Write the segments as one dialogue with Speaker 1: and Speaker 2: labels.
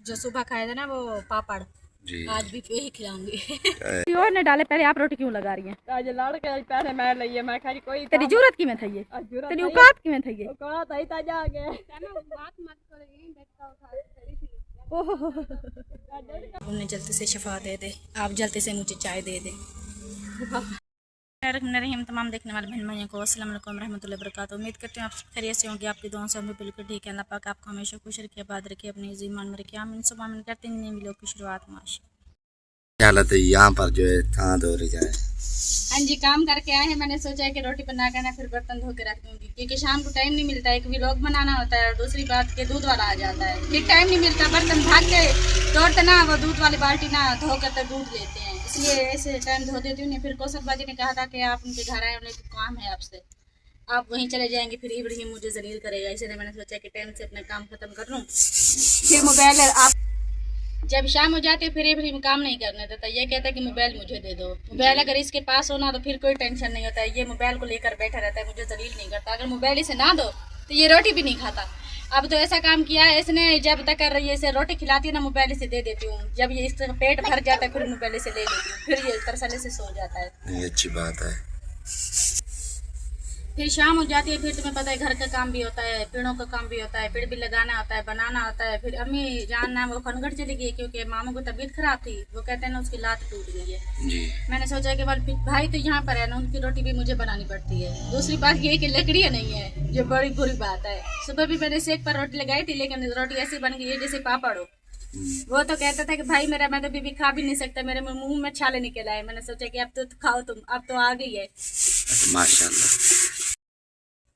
Speaker 1: जो सुबह खाया था ना वो पापड़
Speaker 2: जी।
Speaker 1: आज भी वही खिलाऊंगी।
Speaker 3: और ने डाले पहले आप रोटी क्यों लगा रही हैं?
Speaker 4: आज लड़ के पहले मैं लइए मैं खाली कोई
Speaker 3: तेरी जरूरत की में थई है?
Speaker 4: जरूरत
Speaker 3: तेरी
Speaker 4: नहीं
Speaker 3: औकात की में थई है?
Speaker 4: कहा था इतना जाके
Speaker 1: बात मत करेगी बेटा उठा
Speaker 3: ओहो
Speaker 1: उन्हें जल्दी से शफा दे दे, आप जल्दी से मुझे चाय दे दे। रहीम तमाम देखने वाले बहन भाइयों को अस्सलाम वालेकुम रहमतुल्लाहि व बरकातुहू। उम्मीद करती हूँ आप खैरियत से होंगे, आपकी दुआओं से हम भी बिल्कुल ठीक है। अल्लाह पाक आपको हमेशा खुश रखे, आबाद रखे, अपने ईमान में रखे। आमीन सुबह आमीन करते हैं। नई वीडियो की शुरुआत माश
Speaker 2: हालत है यहाँ पर जो है थां धो रही जाए।
Speaker 1: हाँ जी, काम करके आए हैं। मैंने सोचा कि रोटी बना कर ना फिर बर्तन धो के रख दूंगी, क्योंकि शाम को टाइम नहीं मिलता है। एक व्लॉग बनाना होता है और दूसरी बात के दूध वाला आ जाता है, फिर टाइम नहीं मिलता। बर्तन भाग के दौड़ते ना वो दूध वाली बाल्टी ना धो कर तो दूध लेते हैं, इसलिए ऐसे टाइम धो देती हूँ। फिर कौशल बाजी ने कहा था कि आप उनके घर आए, उन्हें काम है आपसे, आप वहीं चले जाएंगे, फिर इब्राहिम मुझे जलील करेगा। इसलिए मैंने सोचा कि टाइम से अपना काम खत्म कर लूँ। फिर मोबाइल आप जब शाम हो जाती है फिर इब्राहिम काम नहीं करने देता, ये कहता है कि मोबाइल मुझे दे दो। मोबाइल अगर इसके पास होना तो फिर कोई टेंशन नहीं होता है, ये मोबाइल को लेकर बैठा रहता है, मुझे जलील नहीं करता। अगर मोबाइल इसे ना दो तो ये रोटी भी नहीं खाता। अब तो ऐसा काम किया है इसने, जब तक कर रही है इसे रोटी खिलाती है ना मोबाइल इसे दे देती हूँ। जब ये इसका पेट भर जाता है फिर मोबाइल इसे ले लेती हूँ, फिर ये तरसले से सो जाता है।
Speaker 2: ये अच्छी बात है।
Speaker 1: फिर शाम हो जाती है, फिर तुम्हें पता है घर का काम भी होता है, पेड़ों का काम भी होता है, पेड़ भी लगाना होता है, बनाना होता है। फिर अम्मी जान ना वो खनगढ़ चली गई क्योंकि मामू को तबीयत खराब थी, वो कहते हैं ना उसकी लात टूट गई है।
Speaker 2: जी।
Speaker 1: मैंने सोचा कि भाई तो यहाँ पर है ना, उनकी रोटी भी मुझे बनानी पड़ती है। दूसरी बात ये है कि लकड़ियाँ नहीं है, जो बड़ी बुरी बात है। सुबह भी मैंने सेक पर रोटी लगाई थी, लेकिन रोटी ऐसी बन गई है जैसे पापड़ हो। वो तो कहता था कि भाई मेरा मैं तो बीबी खा भी नहीं सकता, मेरे मुंह में छाले निकल आए। मैंने सोचा कि अब तो खाओ तुम, अब तो आ गई है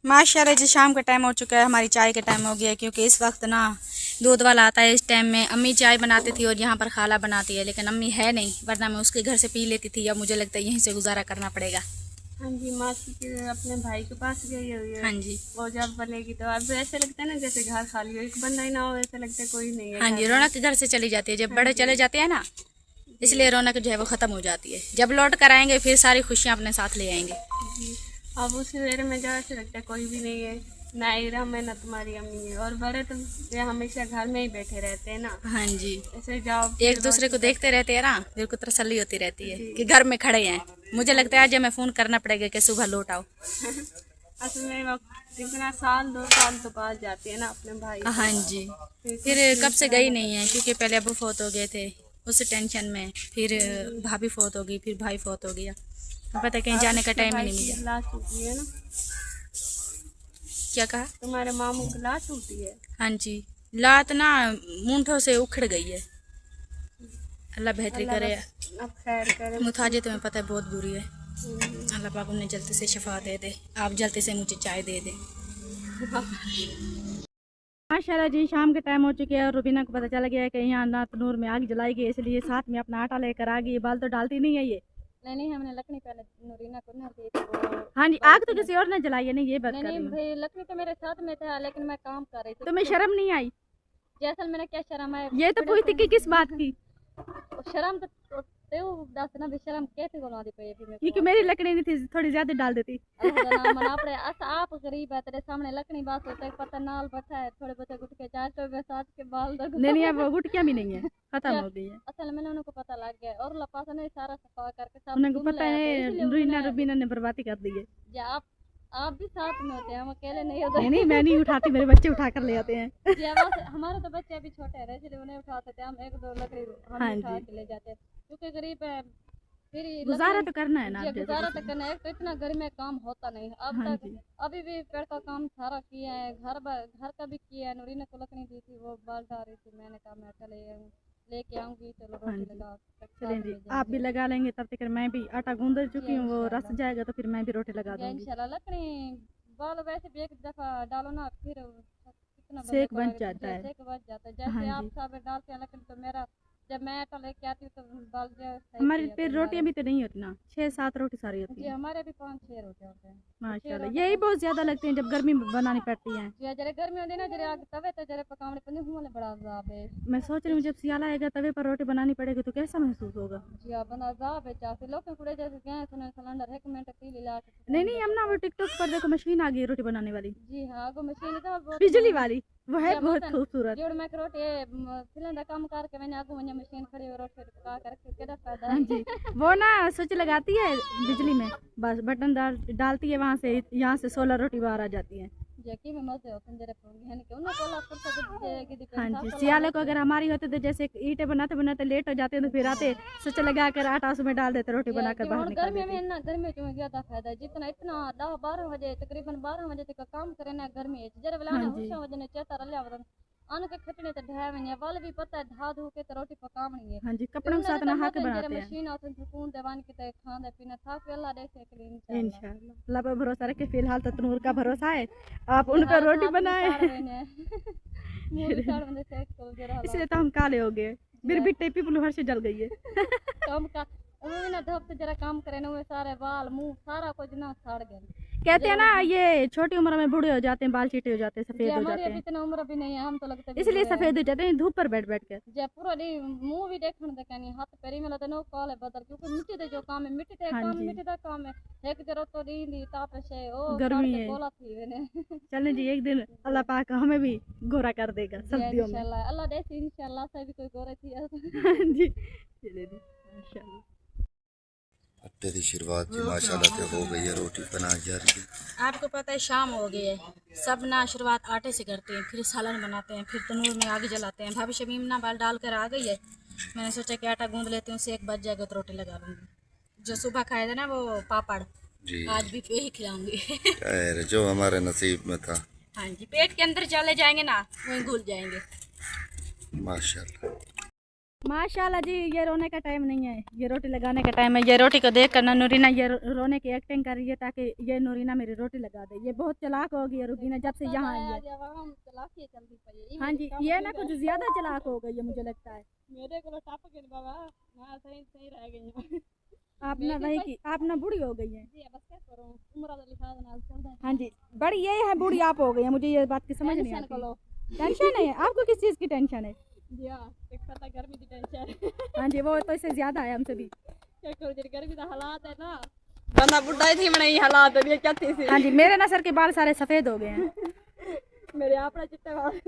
Speaker 1: माशाल्लाह जी। शाम का टाइम हो चुका है, हमारी चाय का टाइम हो गया है, क्योंकि इस वक्त ना दूध वाला आता है। इस टाइम में अम्मी चाय बनाती थी और यहाँ पर खाला बनाती है, लेकिन अम्मी है नहीं, वरना मैं उसके घर से पी लेती थी। अब मुझे लगता है यहीं से गुजारा करना पड़ेगा।
Speaker 4: हाँ जी, मासी के अपने भाई के पास गई हुई है।
Speaker 1: हाँ जी,
Speaker 4: वो जब बनेगी तो अब ऐसे लगता है ना जैसे घर खाली हो, एक बंदा ही ना हो, ऐसा लगता है कोई नहीं है।
Speaker 1: हाँ जी, रौनक घर से चली जाती है जब बड़े चले जाते हैं ना, इसलिए रौनक जो है वो खत्म हो जाती है। जब लौट कर आएंगे फिर सारी खुशियाँ अपने साथ ले आएंगे।
Speaker 4: अब उस सवेरे में जाओ ऐसे लगता है कोई भी नहीं है, ना इरम है ना तुम्हारी अम्मी है। और बड़े तो ये हमेशा घर में ही बैठे रहते हैं ना।
Speaker 1: हाँ जी,
Speaker 4: ऐसे जाओ
Speaker 1: एक दूसरे को देखते रहते हैं ना, दिल को तसल्ली होती रहती है कि घर में खड़े हैं। मुझे लगता है आज हमें फोन करना पड़ेगा कि सुबह लौट आओ।
Speaker 4: असल में इतना साल 2 साल तो पास जाते हैं ना अपने भाई।
Speaker 1: हाँ जी, फिर कब से गई नहीं है, क्योंकि पहले अबू फौत हो गए थे, उस टेंशन में फिर भाभी फौत हो गई, फिर भाई फौत हो गया, पता है कहीं जाने का टाइम ही नहीं मिला।
Speaker 4: लाश टूटी है ना?
Speaker 1: क्या कहा?
Speaker 4: तुम्हारे मामू की लाश टूटी है?
Speaker 1: हाँ जी, लात ना मूंठों से उखड़ गई है। अल्लाह बेहतरी करे।
Speaker 4: अब खैर करे।
Speaker 1: मुताजे तुम्हें पता है बहुत बुरी है। अल्लाह पाक उन्हें जल्दी से शफा दे दे, आप जल्दी से मुझे चाय दे दे।
Speaker 3: माशाल्लाह जी, शाम के टाइम हो चुके हैं और रुबीना को पता चल गया है कि यहाँ नात नूर में आग जलाई गई, इसलिए साथ में अपना आटा लेकर आ गई। बाल तो डालती नहीं है ये।
Speaker 4: नहीं, हमने लकड़ी पहले नूरीना को ना दी थी।
Speaker 3: हाँ जी, आग तो किसी और ने जलाई है, नहीं ये बात कर रही हूँ।
Speaker 4: भाई लकड़ी तो मेरे साथ में था, लेकिन मैं काम कर रही थी।
Speaker 3: तुम्हें शर्म नहीं आई?
Speaker 4: जैसल मैंने क्या शर्म है?
Speaker 3: ये तो पूछती कि किस बात की?
Speaker 4: शर्म तो दस ना भी शर्म कैसे बोला दी पे फिर
Speaker 3: क्योंकि मेरी लकड़ी नहीं थी, थोड़ी ज्यादा डाल देती।
Speaker 4: मना पड़े आप गरीब है, तेरे सामने लकड़ी बात होता है, पता नाल बैठा है, थोड़े बच्चे गुट के चार तो साथ के बाल दो।
Speaker 3: नहीं अब गुटकियां भी नहीं है, खत्म हो गई है।
Speaker 4: असल में उनको पता लग गया और लपास ने सारा सफा करके सब
Speaker 3: उनको पता है रुबीना ने बर्बादी कर दी है।
Speaker 4: आप भी साथ में होते हैं, हम अकेले नहीं होते।
Speaker 3: नहीं मैं नहीं उठाती, मेरे बच्चे उठा कर ले आते हैं।
Speaker 4: हमारे तो बच्चे अभी छोटे हैं, इसलिए उन्हें उठाते थे हम, 1-2 लकड़ी हम उठा के ले जाते हैं, क्योंकि गरीब है। फिर
Speaker 3: गुजारा तो करना है ना,
Speaker 4: गुजारा तो करना है। तो इतना घर में काम होता नहीं अब तक। अभी भी पेड़ का काम सारा किया है, घर का भी किया है। नूरीना को लकड़ी दी थी, वो बाल डाल रही थी, मैंने कहा मैं चले लेके आऊंगी, चलो रोटी लगा।
Speaker 3: चलें जी, आप भी लगा लेंगे, तब तक मैं भी आटा गूंद चुकी हूँ, वो रस जाएगा तो फिर मैं भी रोटी लगा दूंगी
Speaker 4: इंशाल्लाह। लकड़ी बाल वैसे भी एक दफा डालो ना फिर
Speaker 3: सेक बन जाता है।
Speaker 4: जैसे आप सब डालते हैं लकड़ी, तो मेरा जब मैं आटा लेके आती हूँ तो बाल
Speaker 3: हमारे फिर रोटियां भी तो नहीं होती ना, 6-7 रोटी सारी होती है।
Speaker 4: हमारे भी 5-6 रोटी होते हैं
Speaker 3: माशाल्लाह। यही बहुत ज्यादा लगते हैं जब गर्मी बनानी पड़ती है।
Speaker 4: जरे गर्मी होती है ना, जरे आग तवे तो जरे पकाने पड़ते हैं, बड़ा अजाब है।
Speaker 3: मैं सोच रही हूँ जब सियाला आएगा तवे पर रोटी बनानी पड़ेगी तो कैसा महसूस होगा।
Speaker 4: जी हाँ, बड़ा अजाब है। चाहे लोग कुड़े जैसे गैस सिलेंडर 1 मिनट की ला।
Speaker 3: नहीं हम ना वो टिकटॉक पर देखो मशीन आ गई रोटी बनाने वाली।
Speaker 4: जी हाँ, वो मशीन
Speaker 3: बिजली वाली वो है बहुत खूबसूरत।
Speaker 4: जोड़ मैं रोटी फिलन दा काम करके मैंने आगू वने मशीन खड़ी और रोटी पका करके केड़ा फायदा
Speaker 3: हाँ जी, वो ना स्विच लगाती है बिजली में, बस बटन डालती है, वहाँ से यहाँ से 16 रोटी बाहर आ जाती है।
Speaker 4: जेकी में मजे होते जरे पोंगी है कि उन्हें कोला फुर्सत देगी दी।
Speaker 3: हाँ जी, सियाले को अगर हमारी होते तो जैसे ईंटें बनाते बनाते लेट हो जाते हैं तो फिर आते स्विच लगा कर आटा उसमें डाल देते, रोटी बनाकर बाहर निकाल
Speaker 4: गर्मी
Speaker 3: देते।
Speaker 4: में ना गर्मी में ज्यादा फायदा जितना इतना 10-12 बजे तकरीबन 12 बजे तक काम करे ना गर्मी है जरे वाला हुशा वजन चेता रल्या वरन आन के खटने तो ढाय में वाल भी पता है धा धो के तो रोटी पकावनी है।
Speaker 3: हाँ जी, कपड़ों के साथ नहा के बनाते हैं।
Speaker 4: मशीन आते सुकून देवान की ते खाने पीने था के अल्लाह दे से क्लीन
Speaker 3: इंशाल्लाह अल्लाह पर भरोसा रखे। फिलहाल तो तनूर का भरोसा है, आप उनका रोटी बनाए इसलिए तो हम काले हो गए, फिर भी टेपी पुलहर से जल गई है।
Speaker 4: काम का उन्होंने ना धप से जरा काम करे ना सारे बाल मुंह सारा कुछ ना सड़ गए।
Speaker 3: कहते हैं ना ये छोटी उम्र में बूढ़े हो जाते हैं, बाल चीटे हो जाते हैं, सफेद हो जाते हैं।
Speaker 4: इतना उम्र भी नहीं है, हम तो लगता है
Speaker 3: इसलिए सफेद हो जाते हैं धूप पर बैठ बैठ कर।
Speaker 4: जे पूरा मुंह भी देखने दे कनी हाथ पैरी में लते नो काले बदल क्योंकि मिट्टी दे जो काम है मिट्टी दे काम मिट्टी दा काम है एक जरो तो दी ताप से ओ
Speaker 3: गर्मी है
Speaker 4: कोला थी वेने।
Speaker 3: चलें जी, एक दिन अल्लाह पाक हमें भी गोरा कर देगा सर्दियों में
Speaker 4: इंशाल्लाह। अल्लाह दे इंशाल्लाह से भी कोई गोरे थी।
Speaker 3: जी चलिए जी इंशाल्लाह।
Speaker 2: हफ्ते की शुरुआत जी माशाल्लाह से हो गई है, रोटी बना जा रही है।
Speaker 3: आपको पता है शाम हो गई है, सब ना शुरुआत आटे से करते हैं, फिर सालन बनाते हैं, फिर तनूर में आग जलाते हैं। भाभी शमीम ना बाल डाल कर आ गई है, मैंने सोचा कि आटा गूंद लेती हूँ, उससे 1 बज जाएगा तो रोटी लगा लूँगी। जो सुबह खाए थे ना वो पापड़
Speaker 2: जी
Speaker 3: आज भी वही खिलाऊंगी।
Speaker 2: खैर जो हमारे नसीब में था।
Speaker 3: हाँ जी, पेट के अंदर चले जाएंगे ना वहीं घुल जाएंगे।
Speaker 2: माशाल्लाह
Speaker 3: माशाल्लाह जी, ये रोने का टाइम नहीं है, ये रोटी लगाने का टाइम है। ये रोटी को देख कर ना नूरीना ये रोने की एक्टिंग कर रही है ताकि ये नूरीना मेरी रोटी लगा दे। ये बहुत चालाक होगी है रुबीना जब से यहाँ आई है। हाँ जी, ये ना कुछ ज्यादा चालाक हो गई है मुझे लगता है।
Speaker 4: मेरे को टप के बाबा ना सही सही रह गई।
Speaker 3: आप ना वही की आप ना बूढ़ी हो गई है।
Speaker 4: जी बस क्या करूं उम्र तो लिखा है नाल चल रहा है।
Speaker 3: हाँ जी, बड़ी ये है बूढ़ी आप हो गई है, मुझे ये बात की समझ नहीं आती। टेंशन है आपको, किस चीज़ की टेंशन है?
Speaker 4: जी हां, एक पता गर्मी की टेंशन।
Speaker 3: हाँ जी, वो तो इससे ज्यादा है हमसे भी।
Speaker 4: क्या करूं जरी गर्मी का हालात है ना बंदा बुढ़ा थी मैंने हालात है क्या थी सी।
Speaker 3: हाँ जी, मेरे ना सर के बाल सारे सफेद हो गए हैं।
Speaker 4: मेरे आपड़ा चिट्टे बाल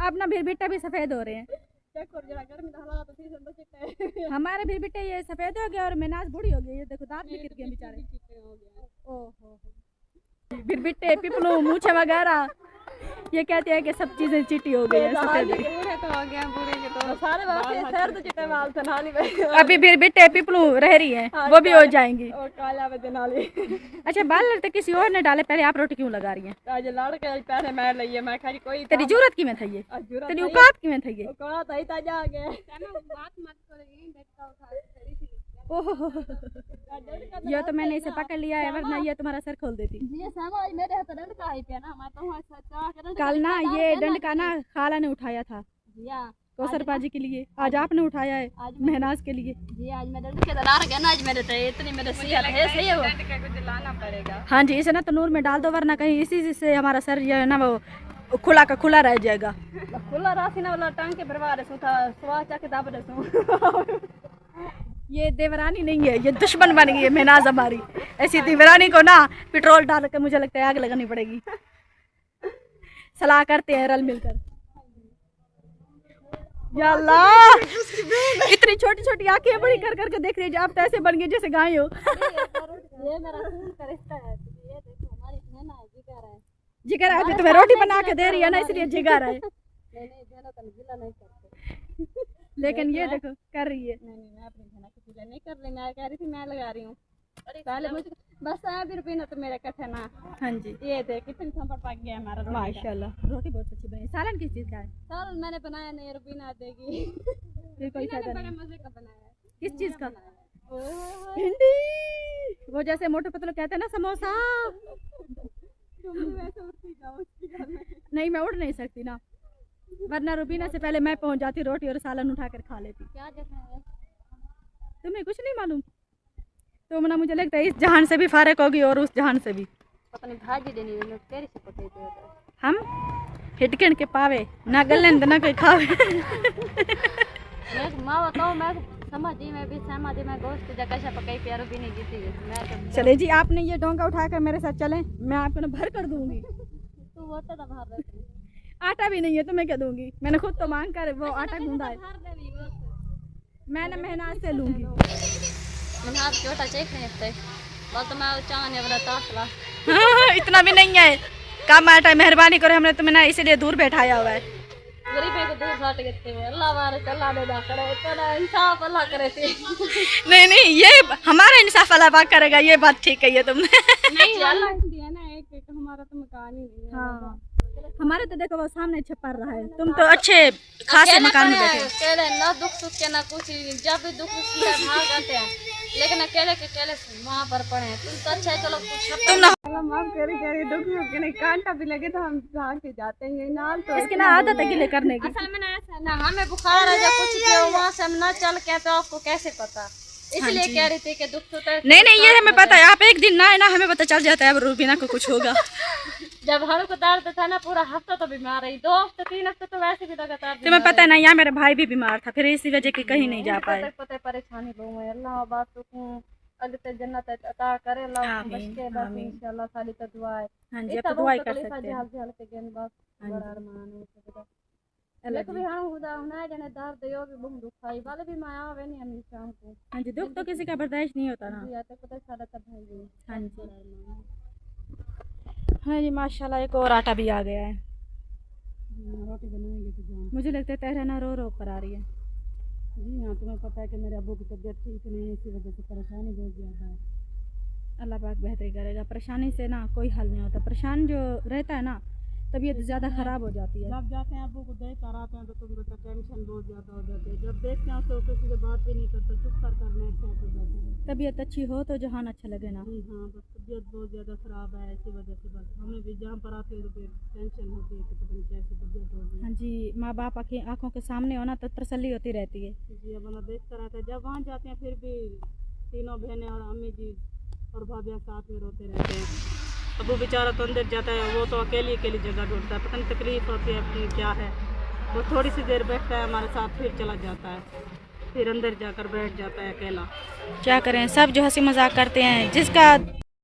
Speaker 3: अब ना फिर बिट्टे भी सफेद हो रहे हैं।
Speaker 4: क्या करूं जरा गर्मी का हालात थी सब चिट्टे
Speaker 3: हमारे भी बिट्टे ये सफेद हो गए और मिनाज बूढ़ी हो गई। ये देखो दांत भी गिर गए बेचारे। ओहो, फिर बिट्टे पिपलू मूछे वगैरह ये कहते हैं कि सब चीजें चिट्टी हो गई है, सफेद हो गई।
Speaker 4: बूढ़े तो हो गए बूढ़े के तो सारे बाल सर तो चिट्टे बाल थे नाली में।
Speaker 3: अभी फिर बिट्टे पिपलू रह रही हैं, वो भी हो जाएंगी।
Speaker 4: और काला बदे नाली।
Speaker 3: अच्छा, बाल तो किसी और ने डाले, पहले आप रोटी क्यों लगा रही हैं?
Speaker 4: आज लड़के पहले मैं लइए मैं खाली कोई
Speaker 3: तेरी जरूरत की में थी ये, तेरी औकात की में थी ये।
Speaker 4: कोड़ा तई ताजा आ गए बात मत करेगी बेटा उठा खड़ी थी।
Speaker 3: ओहो, ये तो मैंने इसे पकड़ लिया है वरना ये तुम्हारा सर खोल देती।
Speaker 4: ये समझ मेरे हाथ डंड का ही पे ना मैं तो सच्चा कर
Speaker 3: कल ना ये डंड का ना खाला ने उठाया था
Speaker 4: जिया
Speaker 3: कौसर पाजी के लिए, आज आपने उठाया है महनाज के लिए।
Speaker 4: जी आज मैं डंड के दला रहा ना आज मेरे तो इतनी मेरे सेहत है सही है वो डंड का कुछ लाना पड़ेगा।
Speaker 3: हाँ जी, इसे ना तनूर में डाल दो वरना कहीं इसी से हमारा सर ये ना वो खुला का खुला रह जाएगा।
Speaker 4: खुला रासी ना वाला टांग के भरवा रहे था स्वाद चाके दाब रहे।
Speaker 3: ये देवरानी नहीं है, ये दुश्मन बन गई है महनाज हमारी। ऐसी देवरानी को ना पेट्रोल डाल के मुझे लगता है आग लगानी पड़ेगी। सलाह करते हैं रल मिलकर। या अल्लाह, इतनी छोटी छोटी आंखें बड़ी कर करके देख रही है, आप तो ऐसे बन गए जैसे गाय हो।
Speaker 4: ये मेरा खून का रिश्ता है, ये देखो हमारी बहन है जिगर है।
Speaker 3: जिगर है, अभी तुम्हें रोटी बना के दे रही है ना इसलिए जिगर है।
Speaker 4: नहीं बहनों का गिला नहीं करते।
Speaker 3: लेकिन ये देखो कर रही है।
Speaker 4: नहीं मैं अपनी बहन को गिला नहीं कर रही, मैं कह रही थी मैं लगा रही हूँ पहले मुझे बस आया भी रुपये ना तो मेरे कट्ठे ना।
Speaker 3: हाँ जी,
Speaker 4: ये देख कितनी थप्पड़ पक गया हमारा रोटी का।
Speaker 3: माशाल्लाह रोटी बहुत अच्छी बनी। सालन किस चीज़ का है?
Speaker 4: सालन मैंने बनाया नहीं, रुपीना देगी।
Speaker 3: फिर कोई फायदा
Speaker 4: बड़े
Speaker 3: नहीं।
Speaker 4: मजे का बनाया है।
Speaker 3: किस चीज़ का?
Speaker 4: ओह
Speaker 3: भिंडी, वो जैसे मोटे पतले कहते हैं ना समोसा।
Speaker 4: तुम भी वैसे उठती जाओ उसकी घर में।
Speaker 3: नहीं मैं उड़ नहीं सकती ना, वरना रुबीना से पहले मैं पहुंच जाती, रोटी और सालन उठा कर खा लेती।
Speaker 4: क्या जगह है?
Speaker 3: तुम्हें कुछ नहीं मालूम? तुम ना मुझे लगता है इस जहान से भी फारिग होगी और उस जहान से भी।
Speaker 4: पता नहीं भाजी देनी है लोग तेरी से पकड़े थे
Speaker 3: हम हिटकन के पावे ना गले ना कोई खावे।
Speaker 4: मैं माँ बताऊँ मैं समझी मैं भी सहमत मैं गोश्त जगह पकाई प्यारो भी नहीं जीती मैं तो।
Speaker 3: चले जी, आपने ये डोंगा उठाकर मेरे साथ चलें, मैं आपको ना भर कर दूंगी।
Speaker 4: तू वो तो बाहर
Speaker 3: आटा भी नहीं है तो मैं क्या दूंगी, मैंने खुद तो मांग कर वो आटा गूंदा है, मैंने मेहनत से लूंगी।
Speaker 4: मेहनत छोटा चेक नहीं होते बोल तो मैं चाहने वाला तातला
Speaker 3: इतना भी नहीं है, कम आटा है, मेहरबानी करो, हमने तुम्हें ना इसीलिए दूर बैठाया हुआ है।
Speaker 4: गरीबे को दूर हट गए अल्लाह मारे अल्लाह ने ना करे तो इंसाफ अल्लाह करे थे
Speaker 3: नहीं नहीं, ये हमारा इंसाफ अल्लाह पाक करेगा, ये बात ठीक है ये तुमने।
Speaker 4: नहीं अल्लाह दिया ना एक हमारा तो मकान ही नहीं है।
Speaker 3: हाँ हमारे तो देखो वो सामने छपा रहा है, तुम तो अच्छे खासे मकान में बैठे।
Speaker 4: अकेले ना दुख सुख के ना कुछ, जब भी दुख सुख के भाग आते हैं, लेकिन अकेले के अकेले वहाँ पर पड़े हैं। तुम तो अच्छा है, चलो कुछ
Speaker 3: तुम ना
Speaker 4: माफ करी दुख सुख के नहीं, कांटा भी लगे तो हम भाग के जाते हैं नाल तो
Speaker 3: इसकी ना आदत है गिले करने की।
Speaker 4: असल में ना ऐसा ना हमें बुखार है या कुछ भी हो वहाँ से हम ना चल के तो आपको कैसे पता, इसलिए कह रही थी कि दुख तो
Speaker 3: नहीं नहीं ये हमें पता है, आप एक दिन ना है ना हमें पता चल जाता है अब रूबीना को कुछ होगा।
Speaker 4: जब हर को दर्द था ना पूरा हफ्ता तो बीमार रही, 2 हफ्ते 3 हफ्ते तो वैसे भी लगातार
Speaker 3: तुम्हें पता है ना, यहाँ मेरा भाई भी बीमार था, फिर इसी वजह की कहीं नहीं जा पाए।
Speaker 4: पता परेशानी लोग हैं, अल्लाह बात तो अल्लाह जन्नत अता करे, अल्लाह बच के बस इंशाल्लाह साली तो दुआ है।
Speaker 3: हाँ जी अब तो दुआ कर सकते हैं।
Speaker 4: हाल के गेन बस बड़ा अरमान है लेकिन भी हाँ खुदा उन्हें जने दर्द यो भी बहुत दुखाई वाले भी माया आवे नहीं हम शाम को।
Speaker 3: हाँ जी दुख तो किसी का बर्दाश्त नहीं होता ना।
Speaker 4: या तो पता सारा तब भाई।
Speaker 3: हाँ जी हाँ जी माशाल्लाह एक और आटा भी आ गया है।
Speaker 4: रोटी बनाएंगे तो जान।
Speaker 3: मुझे लगता है तहरीना रो रो कर आ रही है।
Speaker 4: जी हाँ तुम्हें पता है कि मेरे अब्बू की तबीयत ठीक नहीं है, इसी वजह से परेशानी बहुत ज़्यादा है।
Speaker 3: अल्लाह पाक बेहतरी करेगा, परेशानी से ना कोई हल नहीं होता, परेशान जो रहता है ना तबीयत ज़्यादा ख़राब हो जाती है।
Speaker 4: जब जाते हैं अब्बू को देख कर आते हैं तो तुम बता टेंशन बहुत ज़्यादा हो जाती है, जब देखते हैं तो किसी से बात भी नहीं करते, चुप कर करने से हो जाते हैं।
Speaker 3: तबीयत अच्छी हो तो जहान अच्छा लगे ना।
Speaker 4: हाँ बस तबीयत बहुत ज़्यादा ख़राब है, इसी वजह से बस हमें भी जहाँ पर आते हैं तो फिर टेंशन होती है कि पता नहीं कैसी तबीयत होगी।
Speaker 3: हाँ जी माँ बाप आँखों के सामने हो ना तो तसल्ली होती रहती है।
Speaker 4: जी अब ना देखता रहता है, जब वहाँ जाते हैं फिर भी तीनों बहनें और अम्मी जी और भाभियाँ साथ में रोते रहते हैं। अब वो बेचारा तो अंदर जाता है, वो तो अकेली जगह ढूंढता है, पता नहीं तकलीफ होती है अपनी क्या है। वो थोड़ी सी देर बैठता है हमारे साथ फिर चला जाता है, फिर अंदर जाकर बैठ जाता है अकेला।
Speaker 3: क्या करें, सब जो हंसी मजाक करते हैं, जिसका